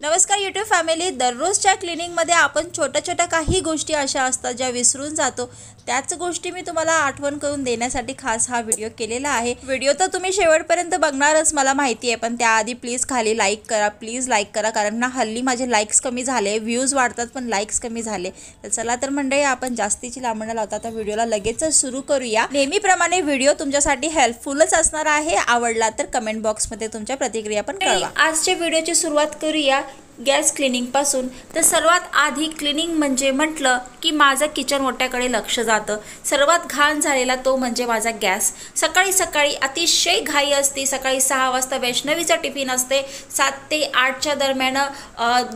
नमस्कार YouTube family. दररोजच्या क्लिनिंगमध्ये आपण छोट्या काही गोष्टी अशा असतात ज्या विसरून जातो. त्याच गोष्टी मी तुम्हाला आठवण करून देण्यासाठी खास हा व्हिडिओ केलेला आहे. व्हिडिओ तर तुम्ही शेवटपर्यंत बघणारच मला माहिती आहे, पण त्याआधी प्लीज खाली लाईक करा, प्लीज लाईक करा, कारण ना हल्ली माझे लाईक्स कमी झाले, व्ह्यूज वाढतात पण लाईक्स कमी झाले. तर चला तर मंडळी, आपण जास्तीची लांबण न लावता आता व्हिडिओला लगेचच सुरू करूया. नेहमीप्रमाणे व्हिडिओ तुमच्यासाठी हेल्पफुलच असणार आहे. आवडला तर कमेंट बॉक्समध्ये तुमच्या प्रतिक्रिया पण कळवा. आजच्या व्हिडिओची सुरुवात करूया गॅस क्लिनिंगपासून. तर सर्वात आधी क्लिनिंग म्हणजे म्हटलं की माझं किचन ओट्याकडे लक्ष जातं. सर्वात घाण झालेला तो म्हणजे माझा गॅस. सकाळी सकाळी अतिशय घाई असते. सकाळी 6 वाजता वैष्णवीचा टिफिन असते, 7 ते 8च्या दरम्यान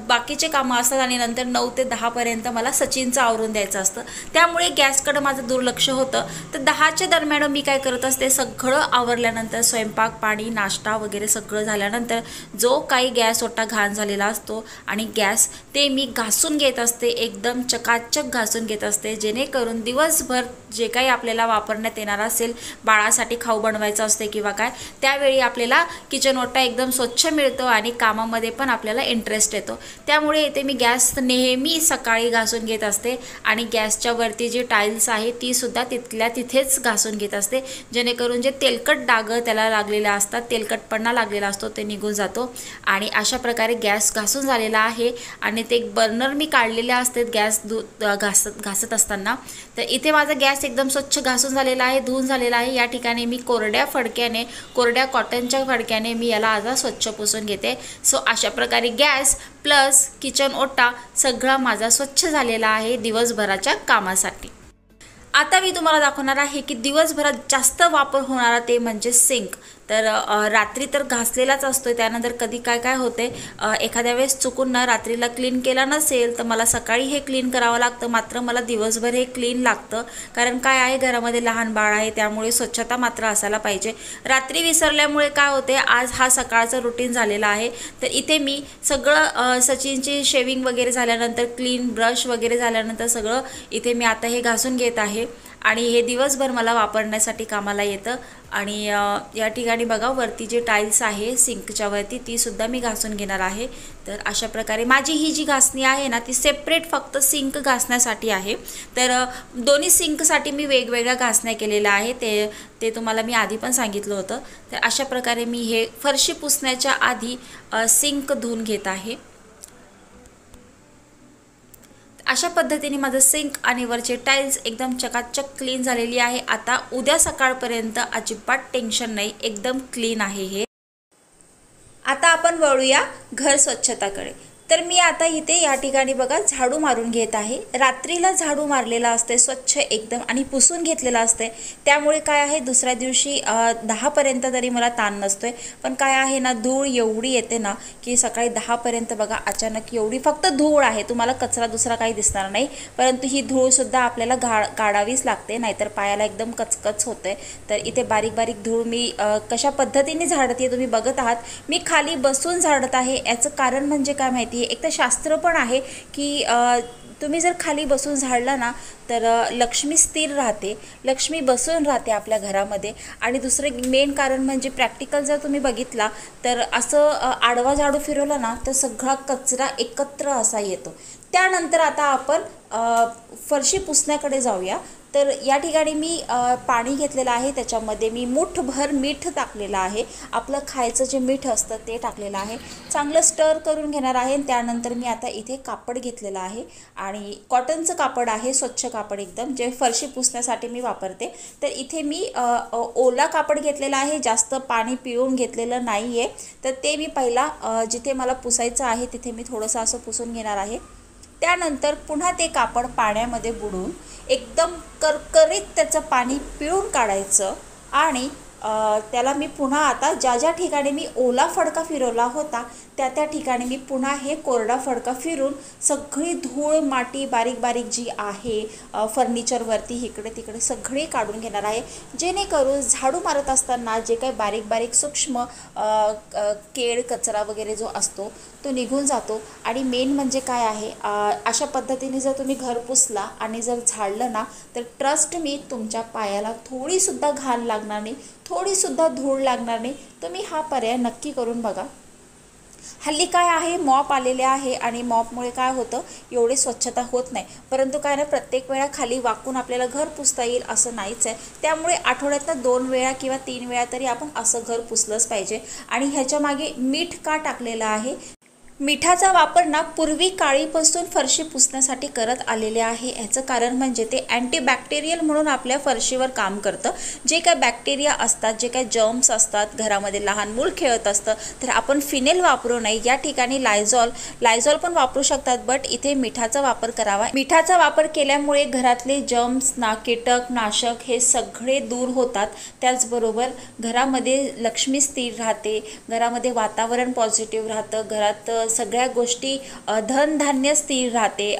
बाकीचे कामं असतात आणि नंतर 9 ते 10पर्यंत मला सचिनचं आवरून द्यायचं असतं. त्यामुळे गॅसकडं माझं दुर्लक्ष होतं. तर 10च्या दरम्यान मी काय करत असते, सगळं आवरल्यानंतर स्वयंपाक पाणी नाश्ता वगैरे सगळं झाल्यानंतर जो काही गॅस ओटा घाण झालेला असतो आणि गॅस ते मी घासून घेत असते, एकदम चकाचक घासून घेत असते, जेणेकरून दिवसभर जे काही आपल्याला वापरण्यात येणार असेल, बाळासाठी खाऊ बनवायचं असते किंवा काय, त्यावेळी आपल्याला किचन ओटा एकदम स्वच्छ मिळतो आणि कामामध्ये पण आपल्याला इंटरेस्ट येतो. त्यामुळे इथे मी गॅस नेहमी सकाळी घासून घेत असते आणि गॅसच्या वरती जी टाईल्स आहे ती सुद्धा तिथल्या तिथेच घासून घेत असते, जेणेकरून जे तेलकट डाग त्याला लागलेले असतात, तेलकटपणा लागलेला असतो, ते निघून जातो. आणि अशा प्रकारे गॅस घासून झालेला आहे. आणि ते बर्नर मी काढलेले असतात गॅस घासत असताना. तर इथे माझा गॅस एकदम स्वच्छ घासून झालेला आहे, धुवून झालेला आहे. या ठिकाणी मी कोरड्या कॉटनच्या फडक्याने मी याला आता स्वच्छ पुसून घेते. सो अशा प्रकारे गॅस प्लस किचन ओटा सगळा माझा स्वच्छ झालेला आहे दिवसभराच्या कामासाठी. आता मी तुम्हाला दाखवणार आहे की दिवसभरात जास्त वापर होणारा ते म्हणजे सिंक. तर रात्री तर घासलेलाच असतो. त्यानंतर कधी काय होते, एखाद्या वेळेस चुकून ना रात्रीला क्लीन केला नसेल तर मला सकाळी हे क्लीन करावं लागतं. मात्र मला दिवसभर हे क्लीन लागतं, कारण काय आहे, घरामध्ये लहान बाळ आहे, त्यामुळे स्वच्छता मात्र असायला पाहिजे. रात्री विसरल्यामुळे काय होते, आज हा सकाळचा रुटीन झालेला आहे. तर इथे मी सगळं सचिनची शेविंग वगैरे झाल्यानंतर, क्लीन ब्रश वगैरे झाल्यानंतर सगळं इथे मी आता हे घासून घेत आहे आणि हे दिवसभर मला वापरण्यासाठी कामाला येतं. आणि या ठिकाणी बघा, वरती जे टाईल्स आहे सिंकच्या वरती ती सुद्धा मी घासून घेणार आहे. तर अशा प्रकारे माझी ही जी घासणी आहे ना, ती सेपरेट फक्त सिंक घासण्यासाठी आहे. तर दोन्ही सिंकसाठी मी वेगवेगळ्या घासण्या केलेल्या आहे, ते तुम्हाला मी आधी पण सांगितलं होतं. तर अशा प्रकारे मी हे फरशी पुसण्याच्या आधी सिंक धुवून घेत आहे. अशा पद्धतीने माझं सिंक आणि वरचे टाईल्स एकदम चकाचक क्लीन झालेली आहे. आता उद्या सकाळपर्यंत अजिबात टेन्शन नाही, एकदम क्लीन आहे हे. आता आपण वळूया घर स्वच्छताकडे. तर मी आता इथे या ठिकाणी बघा झाडू मारून घेत आहे. रात्रीला झाडू मारलेला असते स्वच्छ एकदम आणि पुसून घेतलेला असते, त्यामुळे काय आहे, दुसऱ्या दिवशी 10पर्यंत तरी मला ताण नसतोय. पण काय आहे ना, धूळ एवढी येते ना की सकाळी 10पर्यंत बघा अचानक एवढी फक्त धूळ आहे, तुम्हाला कचरा दुसरा काही दिसणार नाही, परंतु ही धूळसुद्धा आपल्याला काढावीच लागते, नाहीतर पायाला एकदम कचकच होते. तर इथे बारीक बारीक धूळ मी कशा पद्धतीने झाडते तुम्ही बघत आहात. मी खाली बसून झाडत आहे. याचं कारण म्हणजे काय माहिती, एक तर शास्त्र पण आहे की तुम्ही जर खाली बसून झाडला ना तर लक्ष्मी स्थिर राहते, लक्ष्मी बसून राहते आपल्या घरामध्ये. आणि दुसरं मेन कारण म्हणजे प्रॅक्टिकल जर तुम्ही बघितला तर असं आडवा झाडू फिरवला ना तर सगळा कचरा एकत्र असा येतो. त्यानंतर आता आपण फरशी पुसण्याकडे जाऊया. तर या ठिकाणी मी पाणी घेतलेलं आहे, त्याच्यामध्ये मी मुठभर मीठ टाकलेलं आहे, आपलं खायचं जे मीठ असतं ते टाकलेलं आहे. चांगलं स्टर करून घेणार आहे. त्यानंतर मी आता इथे कापड घेतलेलं आहे आणि कॉटनचं कापड आहे, स्वच्छ कापड एकदम, जे फरशी पुसण्यासाठी मी वापरते. तर इथे मी ओला कापड घेतलेला आहे, जास्त पाणी पिळून घेतलेलं नाही आहे. तर ते मी पहिला जिथे मला पुसायचं आहे तिथे मी थोडंसं असं पुसून घेणार आहे. त्यानंतर पुन्हा ते कापड पाण्यामध्ये बुडून एकदम करकरीत त्याचं पाणी पिळून काढायचं आणि त्याला मी पुन्हा आता ज्या ठिकाणी मी ओला फडका फिरवला होता त्या ठिकाणी मी पुन्हा हे कोरडा फडका फिरून सगळी धूळ माती बारीक बारीक जी आहे फर्निचरवरती इकडे तिकडे सगळी काढून घेणार आहे, जेणेकरून झाडू मारत असताना जे काही बारीक बारीक सूक्ष्म केळ कचरा वगैरे जो असतो तो निघून जातो. आणि मेन म्हणजे काय आहे, अशा पद्धतीने जर तुम्ही घर पुसला आणि जर झाडलं ना तर ट्रस्ट मी तुमच्या पायाला थोडीसुद्धा घाण लागणार नाही, थोडीसुद्धा धूळ लागणार नाही. तुम्ही हा पर्याय नक्की करून बघा. हल्ली काय आहे, मॉप आलेले आहे आणि मॉपमुळे काय होतं, एवढी स्वच्छता होत नाही. परंतु काय ना, प्रत्येक वेळा खाली वाकून आपल्याला घर पुसता येईल असं नाहीच आहे. त्यामुळे आठवड्यातनं 2 वेळा किंवा 3 वेळा तरी आपण असं घर पुसलंच पाहिजे. आणि ह्याच्या मागे मीठ का टाकलेलं आहे, मिठाचा वापर ना पूर्वी काळीपासून फरशी पुसण्यासाठी करत आलेले आहे. ह्याचं कारण म्हणजे ते अँटीबॅक्टेरियल म्हणून आपल्या फरशीवर काम करतं. जे काय बॅक्टेरिया असतात, जे काय जर्म्स असतात, घरामध्ये लहान मूल खेळत असतं, तर आपण फिनेल वापरू नये. या ठिकाणी लायझॉल पण वापरू शकतात, बट इथे मिठाचा वापर करावा. मिठाचा वापर केल्यामुळे घरातले जर्म्स कीटक नाशक हे सगळे दूर होतात. त्याचबरोबर घरामध्ये लक्ष्मी स्थिर राहते, घरामध्ये वातावरण पॉझिटिव्ह राहतं, घरात सगळ्या गोष्टी धनधान्य स्थिर राहते.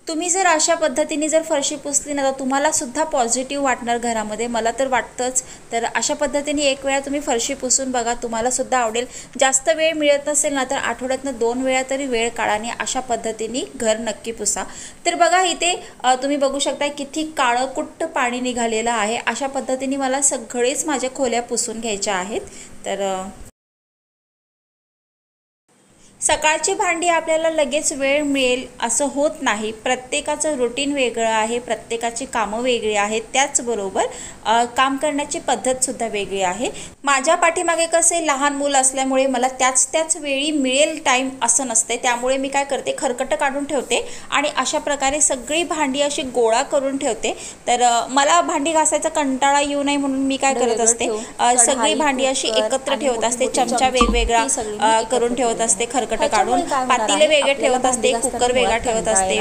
तुम्ही जर अशा पद्धतीने जर फरशी पुसली ना, तर तुम्हाला सुद्धा पॉझिटिव्ह वाटणार घरामध्ये, मला तर वाटतंच. तर अशा पद्धतीने एक वेळा तुम्ही फरशी पुसून बघा, तुम्हाला सुद्धा आवडेल. जास्त वेळ मिळत नसेल ना, तर आठवड्यातनं 2 वेळा तरी वेळ काढाने अशा पद्धतीने घर नक्की पुसा. तर बघा इथे तुम्ही बघू शकता किती काळं कुट्ट पाणी निघालेलं आहे. अशा पद्धतीने मला सगळेच माझ्या खोल्या पुसून घ्यायच्या आहेत. तर सकाळची भांडी आपल्याला लगेच वेळ मिळेल असं होत नाही. प्रत्येकाचं रुटीन वेगळं आहे, प्रत्येकाची कामं वेगळी आहेत, त्याचबरोबर काम करण्याची पद्धतसुद्धा वेगळी आहे. माझ्या पाठीमागे कसे लहान मूल असल्यामुळे मला त्याच वेळी मिळेल टाईम असं नसते. त्यामुळे मी काय करते, खरकटं काढून ठेवते आणि अशा प्रकारे सगळी भांडी अशी गोळा करून ठेवते. तर मला भांडी घासायचा कंटाळा येऊ नये म्हणून मी काय करत असते, सगळी भांडी अशी एकत्र ठेवत असते. चमचा वेगवेगळा करून ठेवत असते, खरकट काढून पातेले वेगळे ठेवत असते, कुकर वेगळा ठेवत असते,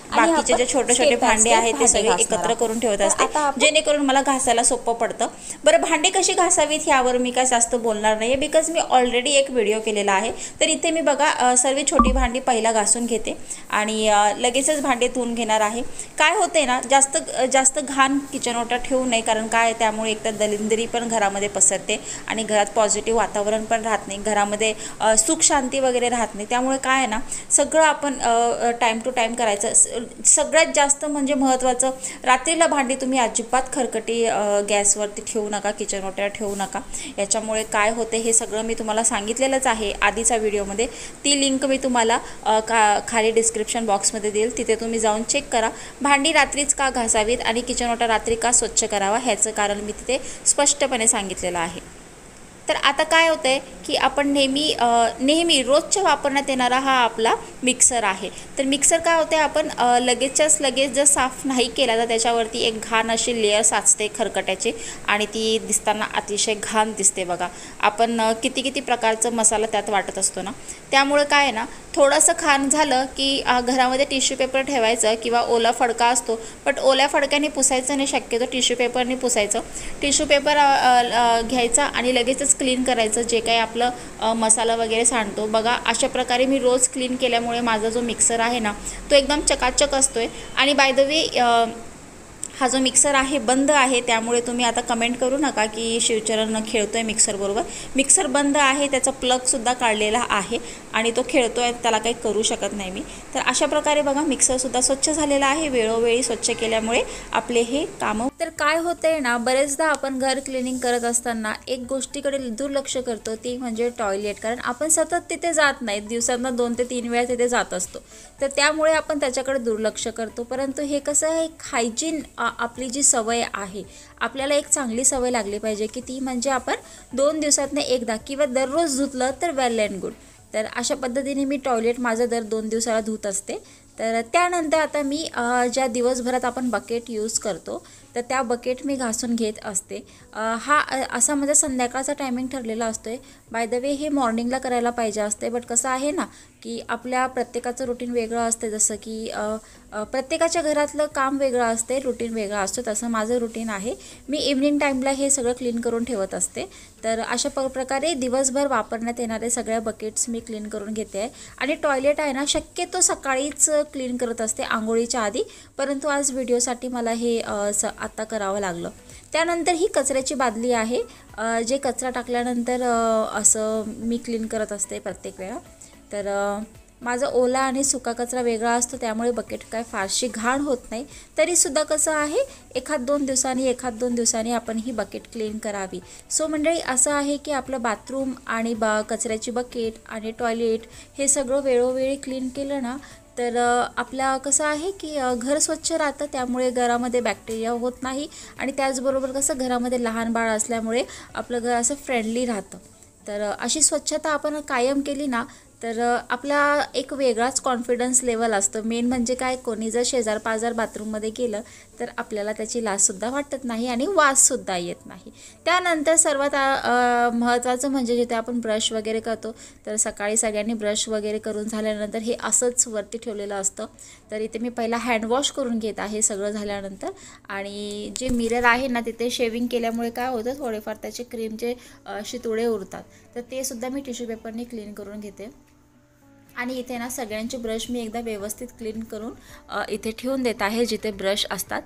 बाकीचे जे छोटे छोटे भांडे आहेत ते सगळे एकत्र करून ठेवत असते, जेणेकरून मला घासायला सोपं पडतं. बरं, भांडे कशी घासावीत ह्यावर मी काय जास्त बोलणार नाही, बिकॉज मी ऑलरेडी एक व्हिडिओ केलेला आहे. तर इथे मी बघा सर्व छोटी भांडी पहिला घासून घेते आणि लगेचच भांडे धुवून घेणार आहे. काय होते ना, जास्त घाण किचन ओटा ठेवू नये, कारण काय त्यामुळे एकतर दलिंदरी पण घरामध्ये पसरते आणि घरात पॉझिटिव्ह वातावरण पण राहत नाही, घरामध्ये सुख शांती वगैरे राहत नाही. त्यामुळे काय आहे ना, सगळं आपण टाईम टू टाईम करायचं. सगळ्यात जास्त म्हणजे महत्त्वाचं, रात्रीला भांडी तुम्ही अजिबात खरकटी गॅसवरती ठेवू नका, किचन ओट्यावर ठेवू नका. याच्यामुळे काय होते हे सगळं मी तुम्हाला सांगितलेलंच आहे आधीच्या व्हिडिओमध्ये. ती लिंक मी तुम्हाला खाली डिस्क्रिप्शन बॉक्समध्ये देईल, तिथे तुम्ही जाऊन चेक करा. भांडी रात्रीच का घासावीत आणि किचन ओटा रात्री का स्वच्छ करावा ह्याचं कारण मी तिथे स्पष्टपणे सांगितलेलं आहे. तर आता काय होतं आहे की आपण नेहमी रोजच्या वापरण्यात येणारा हा आपला मिक्सर आहे. तर मिक्सर काय होते, आपण लगेच जर साफ नाही केला तर त्याच्यावरती एक घाण अशी लेअर साचते खरकट्याची आणि ती दिसताना अतिशय घाण दिसते. बघा, आपण किती प्रकारचा मसाला त्यात वाटत असतो ना. त्यामुळे काय आहे ना, थोडंसं घाण झालं की घरामध्ये टिश्यू पेपर ठेवायचं किंवा ओला फडका असतो, बट ओल्या फडक्याने पुसायचं नाही, शक्यतो टिश्यू पेपरने पुसायचं. टिश्यू पेपर घ्यायचा आणि लगेचच क्लीन करायचं जे काही आपलं मसाला वगैरे सांडतो. बघा, अशा प्रकारे मी रोज क्लीन केल्यामुळे माझा जो मिक्सर आहे ना, तो एकदम चकाचक असतोय. आणि बाय द वे हा जो मिक्सर आहे बंद आहे, त्यामुळे तुम्ही आता कमेंट करू नका की शिवचरण खेळतोय मिक्सरबरोबर. मिक्सर बंद आहे, त्याचा प्लगसुद्धा काढलेला आहे आणि तो खेळतोय, त्याला काही करू शकत नाही मी. तर अशा प्रकारे बघा, मिक्सरसुद्धा स्वच्छ झालेला आहे. वेळोवेळी स्वच्छ केल्यामुळे आपले हे कामं. तर काय होतंय ना, बरेचदा आपण घर क्लिनिंग करत असताना एक गोष्टीकडे दुर्लक्ष करतो, ती म्हणजे टॉयलेट. कारण आपण सतत तिथे जात नाही, दिवसांना 2 ते 3 वेळा तिथे जात असतो, तर त्यामुळे आपण त्याच्याकडे दुर्लक्ष करतो. परंतु हे कसं आहे, हायजीन आपली जी सवय आहे, आपल्याला एक चांगली सवय लागली पाहिजे की ती म्हणजे आपण 2 दिवसातनं एकदा किंवा दररोज धुतलं तर वेल अँड गुड. तर अशा पद्धतीने मी टॉयलेट माझं दर 2 दिवसाला धुत असते. तर त्यानंतर आता मी ज्या दिवसभरात आपण बकेट यूज करतो तर त्या बकेट मी घासून घेत असते. हा असा माझा संध्याकाळचा टायमिंग ठरलेला असतो आहे. बाय द वे हे मॉर्निंगला करायला पाहिजे असते, बट कसं आहे ना की आपल्या प्रत्येकाचं रुटीन वेगळं असते. जसं की प्रत्येकाच्या घरातलं काम वेगळं असते, रुटीन वेगळं असतं. तसं माझं रुटीन आहे, मी इव्हनिंग टाईमला हे सगळं क्लीन करून ठेवत असते. तर अशा प्रकारे दिवसभर वापरण्यात येणारे सगळ्या बकेट्स मी क्लीन करून घेते आहे. आणि टॉयलेट आहे ना, शक्यतो सकाळीच क्लीन करत असते आंघोळीच्या आधी, परंतु आज व्हिडिओसाठी मला हे आत्ता करावं लागलं. त्यानंतर ही कचऱ्याची बादली आहे, जे कचरा टाकल्यानंतर असं मी क्लीन करत असते प्रत्येक वेळा. तर माझा ओला आणि सुका कचरा वेगळा असतो, त्यामुळे बकेट काय फारशी घाण होत नाही. तरीसुद्धा कसं आहे, एखाद दोन दिवसांनी आपण ही बकेट क्लीन करावी. सो मंडळी असं आहे की आपलं बाथरूम आणि कचऱ्याची बकेट आणि टॉयलेट हे सगळं वेळोवेळी क्लीन केलं ना तर आपल्या कसं आहे की घर स्वच्छ राहतं, त्यामुळे घरामध्ये बॅक्टेरिया होत नाही. आणि त्याचबरोबर कसं घरामध्ये लहान बाळ असल्यामुळे आपलं घर असं फ्रेंडली राहतं. तर अशी स्वच्छता आपण कायम केली ना तर आपला एक वेगळाच कॉन्फिडन्स लेवल असतो. मेन म्हणजे काय, कोणी जर शेजार पाजार बाथरूममध्ये गेलं तर आपल्याला त्याची लाजसुद्धा वाटत नाही आणि वाससुद्धा येत नाही. त्यानंतर सर्वात महत्त्वाचं म्हणजे जिथे आपण ब्रश वगैरे करतो, तर सकाळी सगळ्यांनी ब्रश वगैरे करून झाल्यानंतर हे असंच वरती ठेवलेलं असतं. तर इथे मी पहिला हँडवॉश करून घेत आहे सगळं झाल्यानंतर. आणि जे मिरर आहे ना तिथे शेविंग केल्यामुळे काय होतं, थोडेफार त्याचे क्रीमचे शितुडे उरतात, तर ते सुद्धा मी टिश्यू पेपरने क्लीन करून घेते. आणि इथे ना सगळ्यांचे ब्रश मी एकदा व्यवस्थित क्लीन करून इथे ठेवून देत आहे जिथे ब्रश असतात.